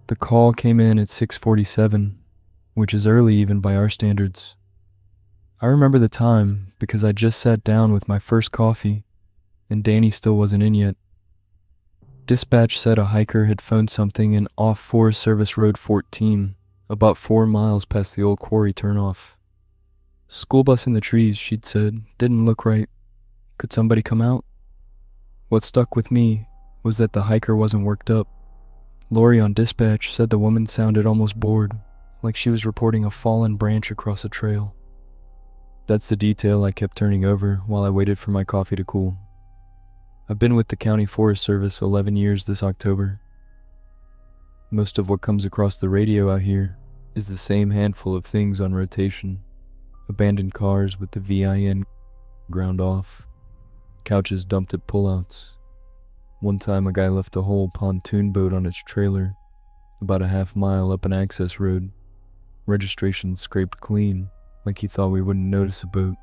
The call came in at 6:47, which is early even by our standards. I remember the time because I just sat down with my first coffee and Danny still wasn't in yet. Dispatch said a hiker had phoned something in off Forest Service Road 14, about 4 miles past the old quarry turnoff. School bus in the trees, she'd said, didn't look right. Could somebody come out? What stuck with me was that the hiker wasn't worked up. Lori on dispatch said the woman sounded almost bored, like she was reporting a fallen branch across a trail. That's the detail I kept turning over while I waited for my coffee to cool. I've been with the County Forest Service 11 years this October. Most of what comes across the radio out here is the same handful of things on rotation. Abandoned cars with the VIN ground off. Couches dumped at pullouts. One time a guy left a whole pontoon boat on its trailer, about a half-mile up an access road. Registration scraped clean, like he thought we wouldn't notice a boat.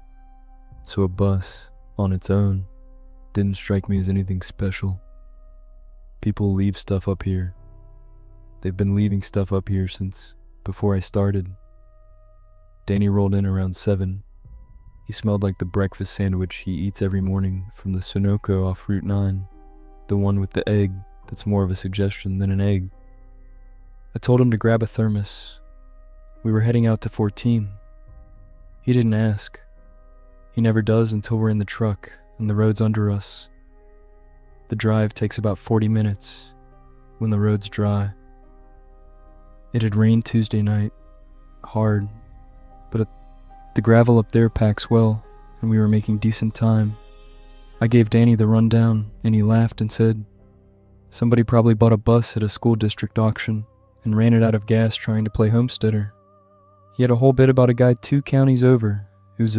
So a bus, on its own, didn't strike me as anything special. People leave stuff up here. They've been leaving stuff up here since before I started. Danny rolled in around 7. He smelled like the breakfast sandwich he eats every morning from the Sunoco off Route 9, the one with the egg that's more of a suggestion than an egg. I told him to grab a thermos. We were heading out to 14. He didn't ask. He never does until we're in the truck and the road's under us. The drive takes about 40 minutes when the road's dry. It had rained Tuesday night, hard, but the gravel up there packs well, and we were making decent time. I gave Danny the rundown, and he laughed and said, somebody probably bought a bus at a school district auction and ran it out of gas trying to play homesteader. He had a whole bit about a guy 2 counties over who's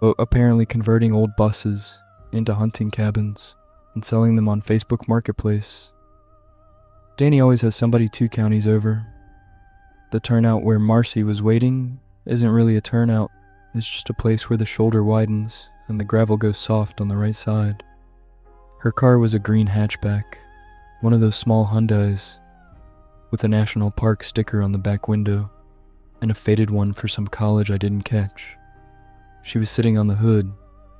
apparently converting old buses into hunting cabins and selling them on Facebook Marketplace. Danny always has somebody 2 counties over. The turnout where Marcy was waiting isn't really a turnout. It's just a place where the shoulder widens and the gravel goes soft on the right side. Her car was a green hatchback, one of those small Hyundais, with a national park sticker on the back window, and a faded one for some college I didn't catch. She was sitting on the hood,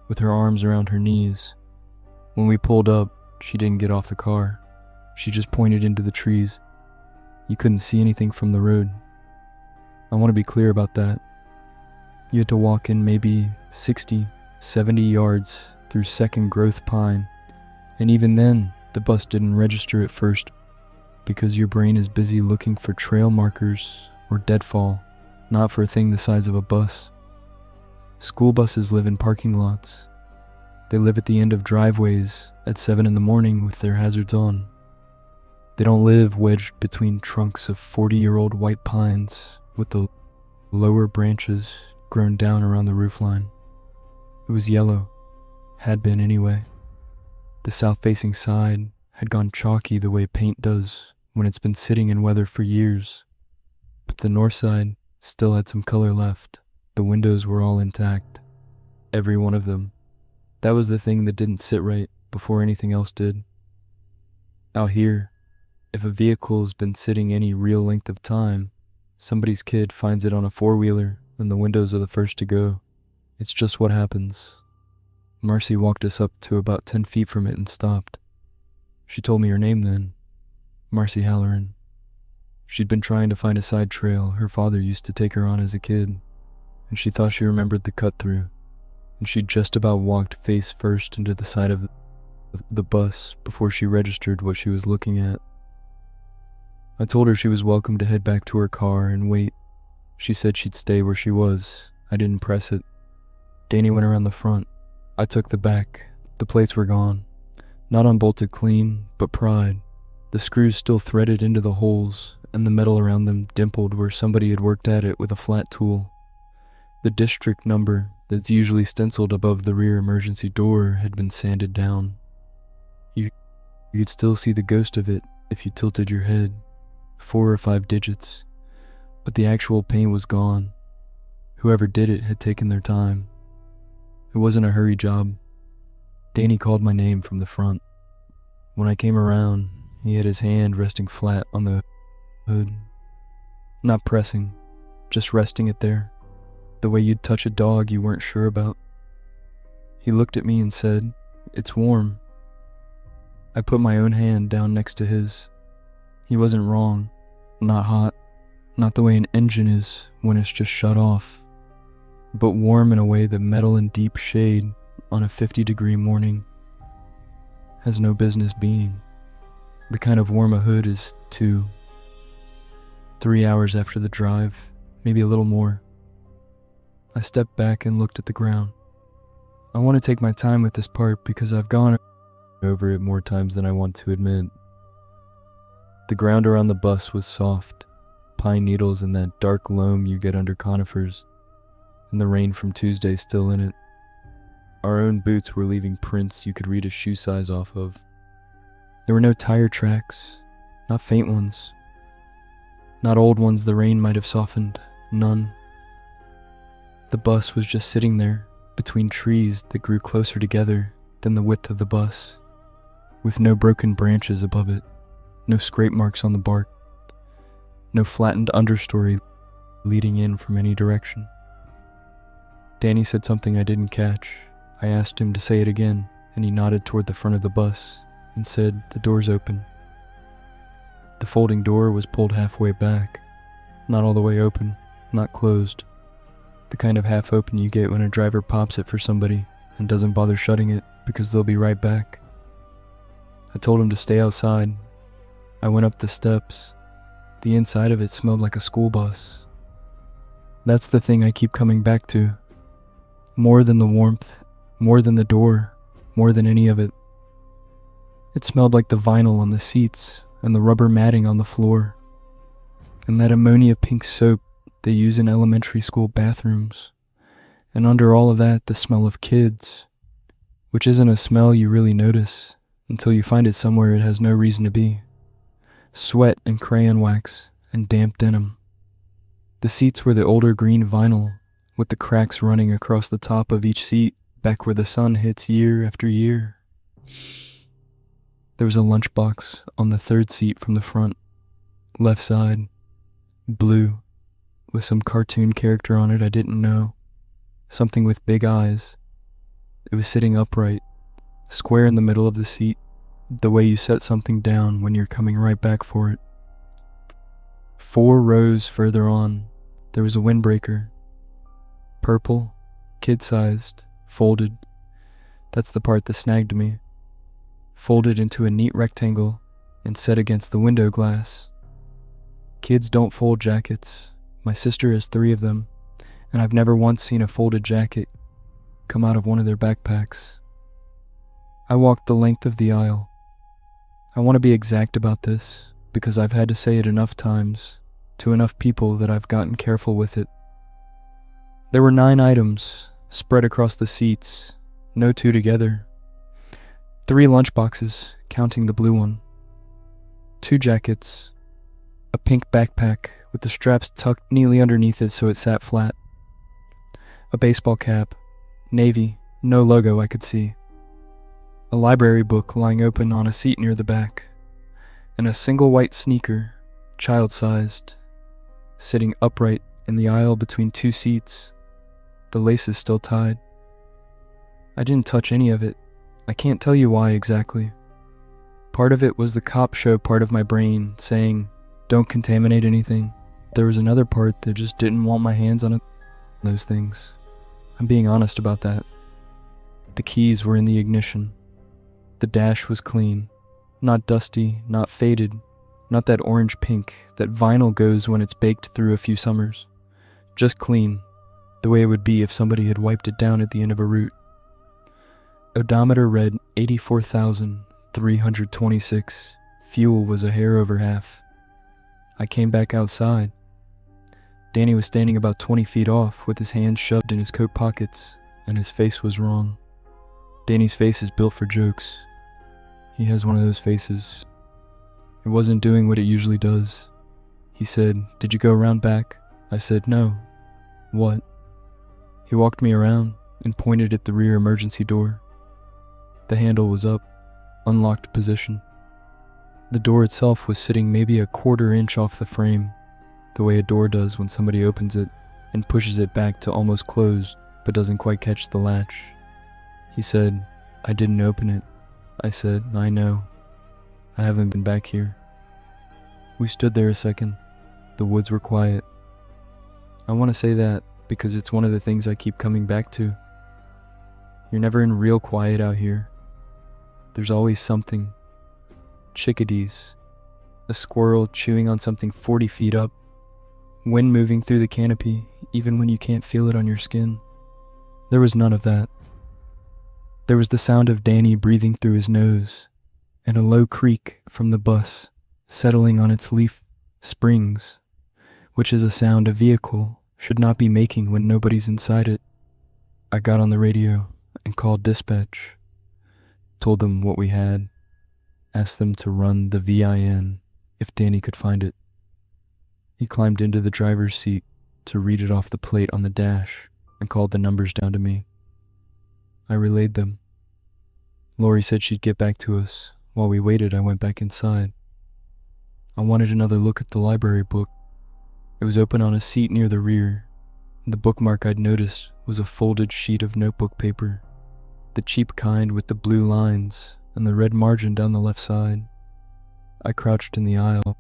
with her arms around her knees. When we pulled up, she didn't get off the car. She just pointed into the trees. You couldn't see anything from the road. I want to be clear about that. You had to walk in maybe 60, 70 yards through second growth pine, and even then, the bus didn't register at first because your brain is busy looking for trail markers or deadfall, not for a thing the size of a bus. School buses live in parking lots. They live at the end of driveways at 7 in the morning with their hazards on. They don't live wedged between trunks of 40-year-old white pines with the lower branches grown down around the roofline. It was yellow, had been anyway. The south-facing side had gone chalky the way paint does when it's been sitting in weather for years. But the north side still had some color left. The windows were all intact. Every one of them. That was the thing that didn't sit right before anything else did. Out here, if a vehicle's been sitting any real length of time, somebody's kid finds it on a four-wheeler and the windows are the first to go. It's just what happens. Marcy walked us up to about 10 feet from it and stopped. She told me her name then, Marcy Howerin. She'd been trying to find a side trail her father used to take her on as a kid, and she thought she remembered the cut-through, and she'd just about walked face first into the side of the bus before she registered what she was looking at. I told her she was welcome to head back to her car and wait. She said she'd stay where she was. I didn't press it. Danny went around the front. I took the back. The plates were gone. Not unbolted clean, but pried. The screws still threaded into the holes, and the metal around them dimpled where somebody had worked at it with a flat tool. The district number that's usually stenciled above the rear emergency door had been sanded down. You could still see the ghost of it if you tilted your head, 4 or 5 digits, but the actual paint was gone. Whoever did it had taken their time. It wasn't a hurry job. Danny called my name from the front. When I came around, he had his hand resting flat on the hood. Not pressing, just resting it there, the way you'd touch a dog you weren't sure about. He looked at me and said, "It's warm." I put my own hand down next to his. He wasn't wrong, not hot, not the way an engine is when it's just shut off, but warm in a way that metal in deep shade on a 50-degree morning has no business being. The kind of warm a hood is 2-3 hours after the drive, maybe a little more. I stepped back and looked at the ground. I want to take my time with this part because I've gone over it more times than I want to admit. The ground around the bus was soft, pine needles and that dark loam you get under conifers, and the rain from Tuesday still in it. Our own boots were leaving prints you could read a shoe size off of. There were no tire tracks, not faint ones, not old ones the rain might have softened, none. The bus was just sitting there, between trees that grew closer together than the width of the bus, with no broken branches above it, no scrape marks on the bark, no flattened understory leading in from any direction. Danny said something I didn't catch. I asked him to say it again, and he nodded toward the front of the bus and said, "The door's open." The folding door was pulled halfway back, not all the way open, not closed. The kind of half open you get when a driver pops it for somebody and doesn't bother shutting it because they'll be right back. I told him to stay outside. I went up the steps. The inside of it smelled like a school bus. That's the thing I keep coming back to. More than the warmth, more than the door, more than any of it. It smelled like the vinyl on the seats and the rubber matting on the floor, and that ammonia pink soap they use in elementary school bathrooms, and under all of that, the smell of kids, which isn't a smell you really notice until you find it somewhere it has no reason to be. Sweat and crayon wax and damp denim. The seats were the older green vinyl with the cracks running across the top of each seat back where the sun hits year after year. There was a lunchbox on the third seat from the front, left side, blue, with some cartoon character on it I didn't know, something with big eyes. It was sitting upright, square in the middle of the seat, the way you set something down when you're coming right back for it. 4 rows further on, there was a windbreaker. Purple, kid-sized, folded. That's the part that snagged me. Folded into a neat rectangle and set against the window glass. Kids don't fold jackets. My sister has 3 of them, and I've never once seen a folded jacket come out of one of their backpacks. I walked the length of the aisle. I want to be exact about this because I've had to say it enough times to enough people that I've gotten careful with it. There were 9 items spread across the seats, no 2 together. 3 lunchboxes, counting the blue one. 2 jackets. A pink backpack with the straps tucked neatly underneath it so it sat flat. A baseball cap, navy, no logo I could see. A library book lying open on a seat near the back. And a single white sneaker, child-sized, sitting upright in the aisle between 2 seats, the laces still tied. I didn't touch any of it. I can't tell you why exactly. Part of it was the cop show part of my brain saying, "Don't contaminate anything." There was another part that just didn't want my hands on those things. I'm being honest about that. The keys were in the ignition. The dash was clean. Not dusty, not faded, not that orange pink that vinyl goes when it's baked through a few summers. Just clean, the way it would be if somebody had wiped it down at the end of a route. Odometer read 84,326. Fuel was a hair over half. I came back outside. Danny was standing about 20 feet off with his hands shoved in his coat pockets, and his face was wrong. Danny's face is built for jokes. He has one of those faces. It wasn't doing what it usually does. He said, "Did you go around back?" I said, "No." "What?" He walked me around and pointed at the rear emergency door. The handle was up, unlocked position. The door itself was sitting maybe a quarter inch off the frame, the way a door does when somebody opens it and pushes it back to almost closed but doesn't quite catch the latch. He said, "I didn't open it." I said, "I know. I haven't been back here." We stood there a second. The woods were quiet. I want to say that because it's one of the things I keep coming back to. You're never in real quiet out here. There's always something. Chickadees, a squirrel chewing on something 40 feet up, wind moving through the canopy even when you can't feel it on your skin. There was none of that. There was the sound of Danny breathing through his nose, and a low creak from the bus settling on its leaf springs, which is a sound a vehicle should not be making when nobody's inside it. I got on the radio and called dispatch, told them what we had, asked them to run the VIN if Danny could find it. He climbed into the driver's seat to read it off the plate on the dash and called the numbers down to me. I relayed them. Lori said she'd get back to us. While we waited, I went back inside. I wanted another look at the library book. It was open on a seat near the rear. The bookmark I'd noticed was a folded sheet of notebook paper, the cheap kind with the blue lines and the red margin down the left side. I crouched in the aisle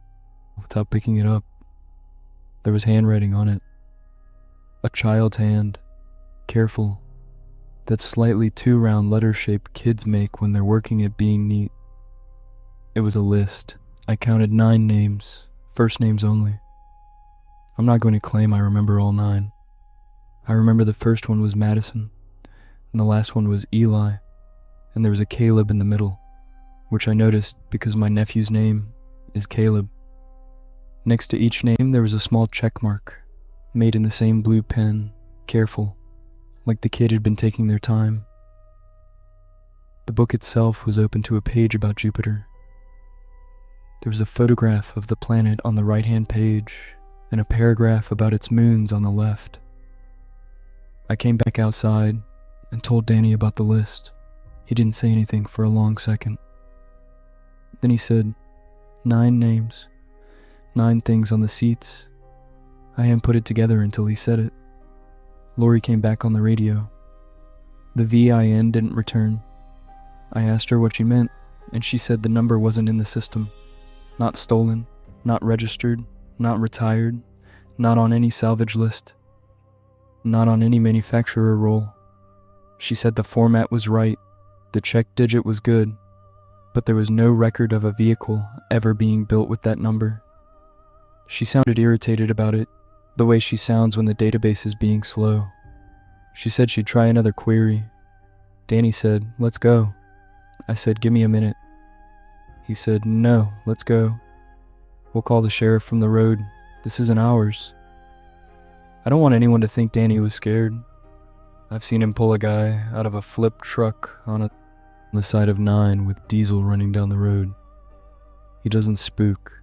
without picking it up. There was handwriting on it. A child's hand, careful, that slightly too round letter shape kids make when they're working at being neat. It was a list. I counted 9 names, first names only. I'm not going to claim I remember all 9. I remember the first one was Madison, and the last one was Eli, and there was a Caleb in the middle, which I noticed because my nephew's name is Caleb. Next to each name there was a small checkmark, made in the same blue pen, careful, like the kid had been taking their time. The book itself was open to a page about Jupiter. There was a photograph of the planet on the right-hand page, and a paragraph about its moons on the left. I came back outside and told Danny about the list. He didn't say anything for a long second. Then he said, 9 names, 9 things on the seats. I hadn't put it together until he said it. Lori came back on the radio. The VIN didn't return. I asked her what she meant, and she said the number wasn't in the system. Not stolen, not registered, not retired, not on any salvage list, not on any manufacturer roll. She said the format was right, the check digit was good, but there was no record of a vehicle ever being built with that number. She sounded irritated about it, the way she sounds when the database is being slow. She said she'd try another query. Danny said, "Let's go." I said, "Give me a minute." He said, "No, let's go. We'll call the sheriff from the road. This isn't ours." I don't want anyone to think Danny was scared. I've seen him pull a guy out of a flip truck on the side of 9 with diesel running down the road. He doesn't spook,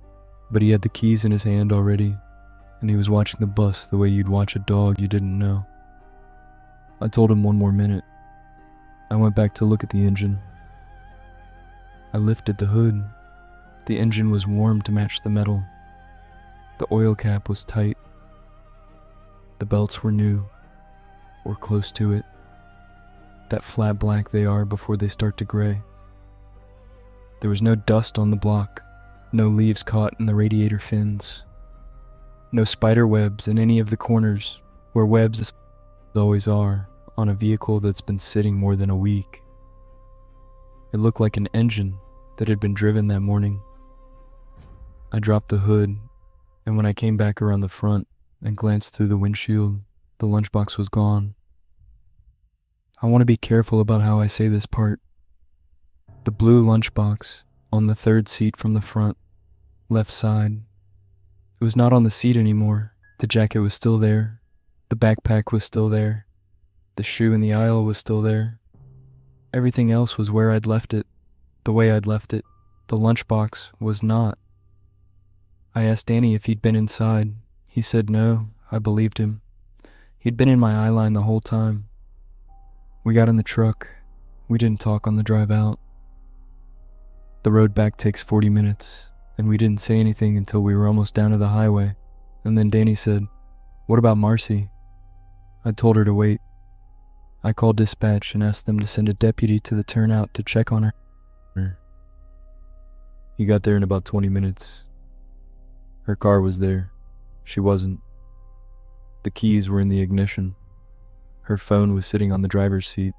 but he had the keys in his hand already, and he was watching the bus the way you'd watch a dog you didn't know. I told him 1 more minute. I went back to look at the engine. I lifted the hood. The engine was warm to match the metal. The oil cap was tight. The belts were new, or close to it. That flat black they are before they start to gray. There was no dust on the block, no leaves caught in the radiator fins, no spider webs in any of the corners where webs always are on a vehicle that's been sitting more than a week. It looked like an engine that had been driven that morning. I dropped the hood, and when I came back around the front and glanced through the windshield, the lunchbox was gone. I want to be careful about how I say this part. The blue lunchbox on the 3rd seat from the front, left side. It was not on the seat anymore. The jacket was still there. The backpack was still there. The shoe in the aisle was still there. Everything else was where I'd left it, the way I'd left it. The lunchbox was not. I asked Danny if he'd been inside. He said no. I believed him. He'd been in my eyeline the whole time. We got in the truck. We didn't talk on the drive out. The road back takes 40 minutes, and we didn't say anything until we were almost down to the highway, and then Danny said, "What about Marcy?" I told her to wait. I called dispatch and asked them to send a deputy to the turnout to check on her. He got there in about 20 minutes. Her car was there. She wasn't. The keys were in the ignition. Her phone was sitting on the driver's seat.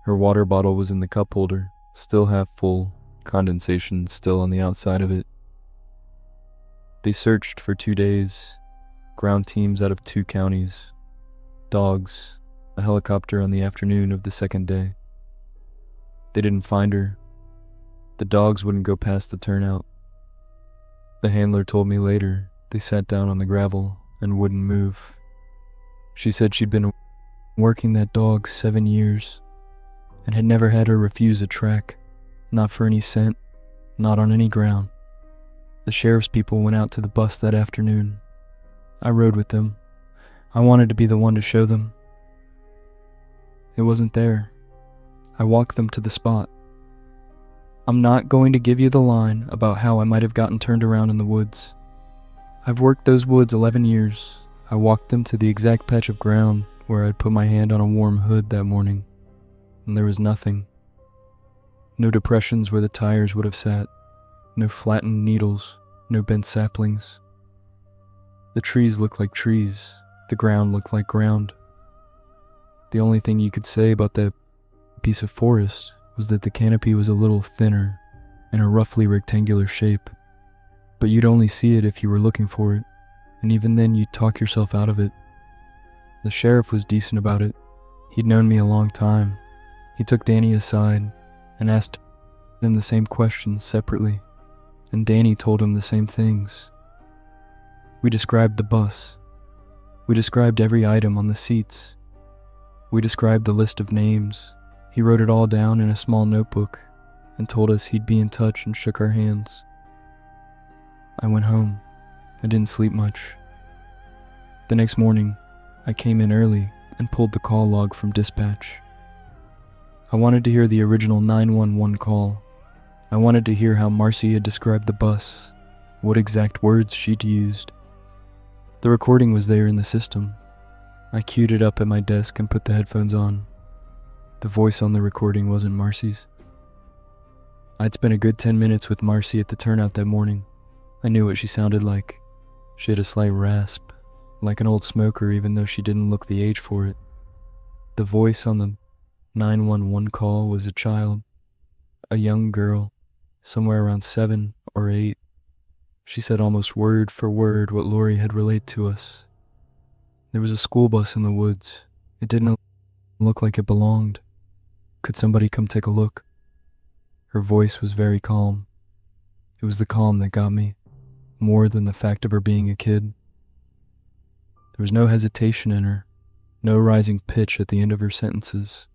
Her water bottle was in the cup holder, still half full, condensation still on the outside of it. They searched for 2 days, ground teams out of 2 counties, dogs, a helicopter on the afternoon of the second day. They didn't find her. The dogs wouldn't go past the turnout. The handler told me later they sat down on the gravel and wouldn't move. She said she'd been working that dog 7 years and had never had her refuse a track, not for any cent, not on any ground. The sheriff's people went out to the bus that afternoon. I rode with them. I wanted to be the one to show them. It wasn't there. I walked them to the spot. I'm not going to give you the line about how I might have gotten turned around in the woods. I've worked those woods 11 years. I walked them to the exact patch of ground where I'd put my hand on a warm hood that morning, and there was nothing. No depressions where the tires would have sat, no flattened needles, no bent saplings. The trees looked like trees, the ground looked like ground. The only thing you could say about that piece of forest was that the canopy was a little thinner, in a roughly rectangular shape, but you'd only see it if you were looking for it, and even then you'd talk yourself out of it. The sheriff was decent about it. He'd known me a long time. He took Danny aside and asked him the same questions separately, and Danny told him the same things. We described the bus. We described every item on the seats. We described the list of names. He wrote it all down in a small notebook and told us he'd be in touch and shook our hands. I went home. I didn't sleep much. The next morning, I came in early and pulled the call log from dispatch. I wanted to hear the original 911 call. I wanted to hear how Marcy had described the bus, what exact words she'd used. The recording was there in the system. I queued it up at my desk and put the headphones on. The voice on the recording wasn't Marcy's. I'd spent a good 10 minutes with Marcy at the turnout that morning. I knew what she sounded like. She had a slight rasp, like an old smoker even though she didn't look the age for it. The voice on the 911 call was a child, a young girl, somewhere around 7 or 8. She said almost word for word what Lori had relayed to us. There was a school bus in the woods. It didn't look like it belonged. Could somebody come take a look? Her voice was very calm. It was the calm that got me, more than the fact of her being a kid. There was no hesitation in her, no rising pitch at the end of her sentences.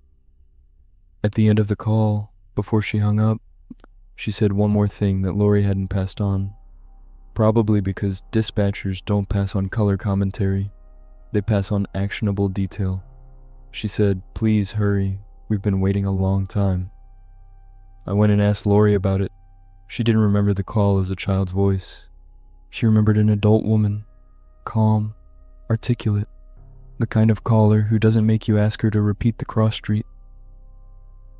At the end of the call, before she hung up, she said one more thing that Lori hadn't passed on. Probably because dispatchers don't pass on color commentary. They pass on actionable detail. She said, "Please hurry. We've been waiting a long time." I went and asked Lori about it. She didn't remember the call as a child's voice. She remembered an adult woman, calm, articulate, the kind of caller who doesn't make you ask her to repeat the cross street.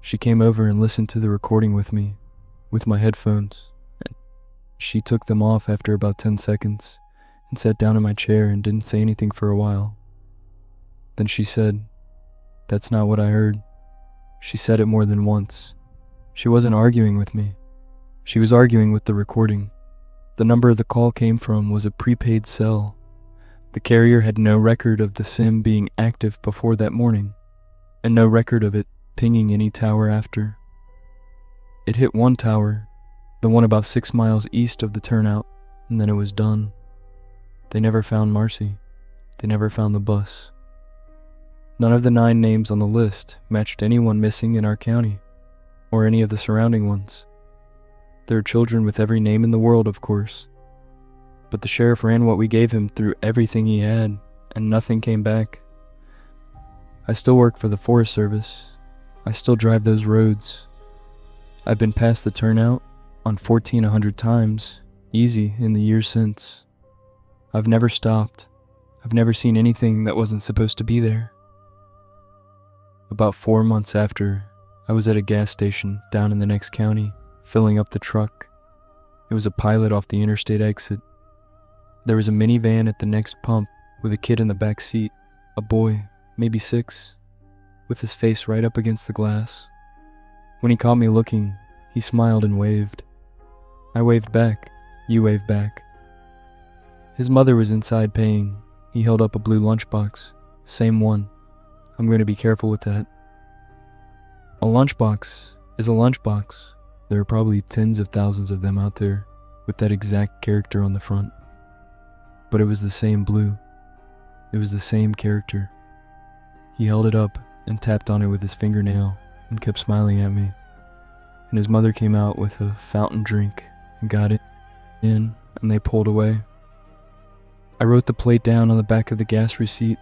She came over and listened to the recording with me, with my headphones, and she took them off after about 10 seconds and sat down in my chair and didn't say anything for a while. Then she said, "That's not what I heard." She said it more than once. She wasn't arguing with me. She was arguing with the recording. The number the call came from was a prepaid cell. The carrier had no record of the SIM being active before that morning, and no record of it pinging any tower after. It hit one tower, the one about 6 miles east of the turnout, and then it was done. They never found Marcy. They never found the bus. None of the 9 names on the list matched anyone missing in our county, or any of the surrounding ones. There are children with every name in the world, of course. But the sheriff ran what we gave him through everything he had, and nothing came back. I still work for the Forest Service. I still drive those roads. I've been past the turnout on 1,400 times, easy in the years since. I've never stopped. I've never seen anything that wasn't supposed to be there. About 4 months after, I was at a gas station down in the next county, filling up the truck. It was a pilot off the interstate exit. There was a minivan at the next pump with a kid in the back seat, a boy, maybe 6, with his face right up against the glass. When he caught me looking, he smiled and waved. I waved back. You waved back. His mother was inside paying. He held up a blue lunchbox. Same one. I'm going to be careful with that. A lunchbox is a lunchbox. There are probably tens of thousands of them out there with that exact character on the front. But it was the same blue. It was the same character. He held it up and tapped on it with his fingernail and kept smiling at me. And his mother came out with a fountain drink and got it in, and they pulled away. I wrote the plate down on the back of the gas receipt.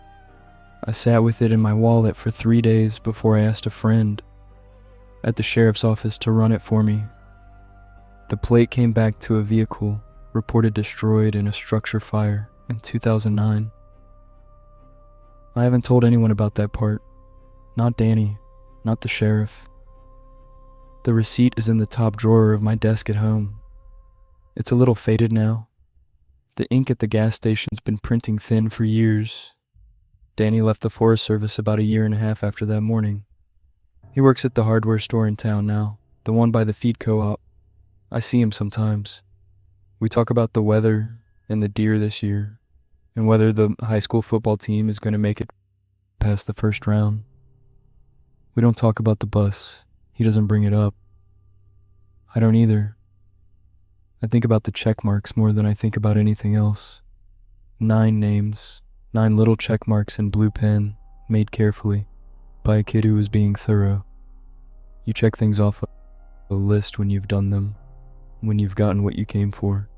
I sat with it in my wallet for 3 days before I asked a friend at the sheriff's office to run it for me. The plate came back to a vehicle reported destroyed in a structure fire in 2009. I haven't told anyone about that part. Not Danny, not the sheriff. The receipt is in the top drawer of my desk at home. It's a little faded now. The ink at the gas station's been printing thin for years. Danny left the Forest Service about 1.5 years after that morning. He works at the hardware store in town now, the one by the feed co-op. I see him sometimes. We talk about the weather and the deer this year, and whether the high school football team is going to make it past the first round. We don't talk about the bus. He doesn't bring it up. I don't either. I think about the check marks more than I think about anything else. 9 names, 9 little check marks in blue pen, made carefully, by a kid who was being thorough. You check things off a list when you've done them, when you've gotten what you came for.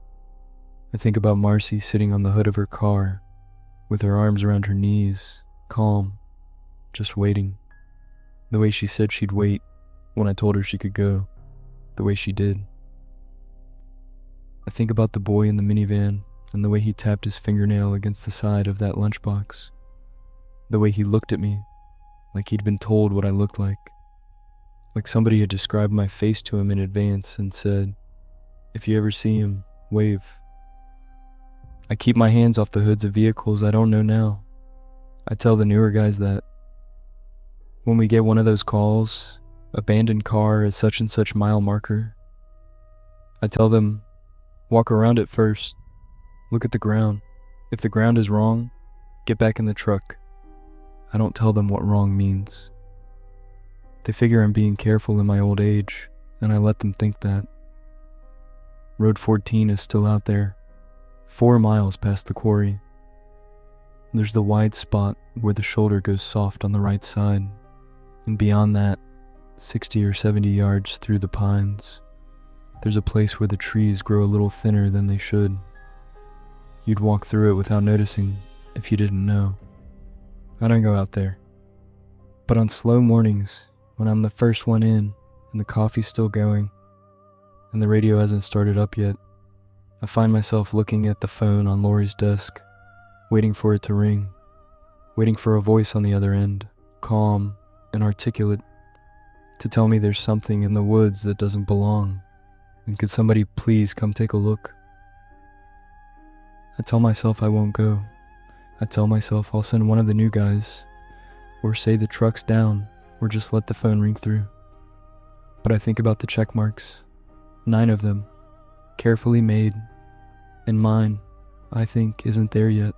I think about Marcy sitting on the hood of her car, with her arms around her knees, calm, just waiting. The way she said she'd wait when I told her she could go, the way she did. I think about the boy in the minivan and the way he tapped his fingernail against the side of that lunchbox. The way he looked at me, like he'd been told what I looked like somebody had described my face to him in advance and said, if you ever see him, wave. I keep my hands off the hoods of vehicles I don't know now. I tell the newer guys that. When we get one of those calls, abandoned car at such and such mile marker, I tell them, walk around it first. Look at the ground. If the ground is wrong, get back in the truck. I don't tell them what wrong means. They figure I'm being careful in my old age, and I let them think that. Road 14 is still out there, 4 miles past the quarry. There's the wide spot where the shoulder goes soft on the right side, and beyond that, 60 or 70 yards through the pines, there's a place where the trees grow a little thinner than they should. You'd walk through it without noticing if you didn't know. I don't go out there. But on slow mornings, when I'm the first one in and the coffee's still going and the radio hasn't started up yet, I find myself looking at the phone on Lori's desk, waiting for it to ring, waiting for a voice on the other end, calm and articulate, to tell me there's something in the woods that doesn't belong, and could somebody please come take a look. I tell myself I won't go. I tell myself I'll send one of the new guys, or say the truck's down, or just let the phone ring through. But I think about the check marks, 9 of them, carefully made, and mine, I think, isn't there yet.